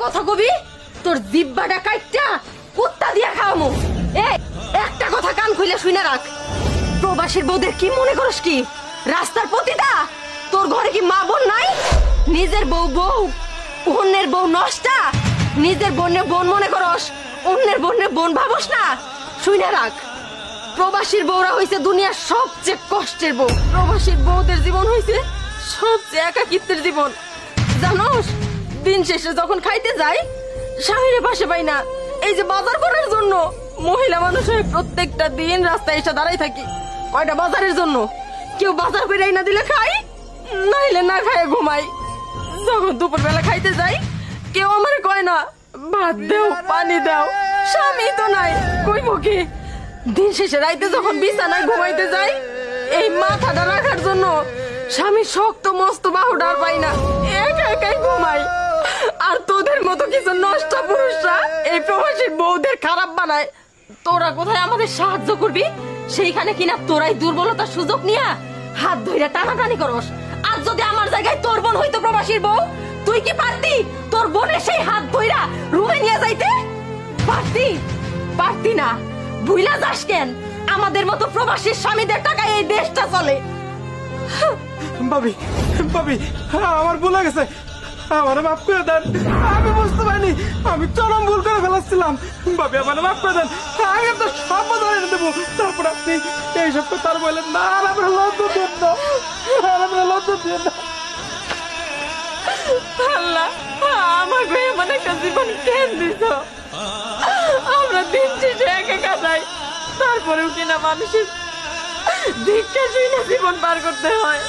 কথা কবি তোর জিব্বাটা কাইটটা কুত্তা দিয়া খাওয়ামু। এই একটা কথা কান খুলে শুনে রাখ, প্রবাসীর বউদের কি মনে করস কি রাস্তার পতিতা? তোর ঘরে কি মা বোন নাই? নিজের বউ বউ, অন্যের বউ নষ্টা। নিজের বোনের বোন মনে করস, অন্যের বোনের বোন ভাবস না। শুনে রাখ, প্রবাসীর বউরা হইছে দুনিয়ার সবচেয়ে কষ্টের বউ। প্রবাসীর বউদের জীবন হইছে সবচেয়ে একাকিত্বের জীবন। জানোস, দিন শেষে যখন খাইতে যাই স্বামীর পাশে পাই না। এই যে বাজার করার জন্য মহিলা মানুষ হয়ে প্রত্যেকটা দিন রাস্তায় এসে দাঁড়াই থাকি কয়টা বাজারের জন্য। কেউ বাজার করে না দিলে খাই, নাইলে না খায় ঘুমাই। যখন দুপুর বেলা খাইতে যাই কেউ আমার কয় না ভাত দাও পানি দাও, স্বামী তো নাই কইব কি? দিন শেষে রাইতে যখন বিছানায় ঘুমাইতে যাই এই মাথাটা রাখার জন্য স্বামী শক্ত মস্ত বাহুটা আর পাই না, একা একাই ঘুমাই। আর তোদের মতো কিছু নষ্ট পুরুষরা এই প্রবাসীর বউদের খারাপ বানায়। তোরা কোথায় আমাদের সাহায্য করবি, সেইখানে কিনা তোরাই দুর্বলতার সুযোগ নিয়ে হাত ধইরা টানাটানি করস। আর যদি আমার জায়গায় তোর বোন হইতো প্রবাসীর বউ, তুই কি পারতি তোর বোনের সেই হাত ধইরা রুমে নিয়ে যাইতে? পারতি? পারতি না। ভুইলা যাস কেন, আমাদের মতো প্রবাসীর স্বামীদের টাকায় এই দেশটা চলে। ভাবি ভাবি আমার ভুল হয়ে গেছে, আমার মাফ করে দেন। আমি বুঝতে পারিনি, আমি চরম ভুল করে ফেলাচ্ছিলাম। ভাবি আমার মাফ করে দেন, আগে তো সব ধরে দেবো। তারপর আপনি এইসব কথা আর বললেন না। আর আমরা লজ্জা দেন না, আর আমরা লজ্জা দেন না। আল্লাহ আমাকে এমন একটা জীবন কেন দিছ? আমরা দিন শেষে একা একা যাই, তারপরেও কিনা মানুষের ভিক্ষা শুনে জীবন পার করতে হয়।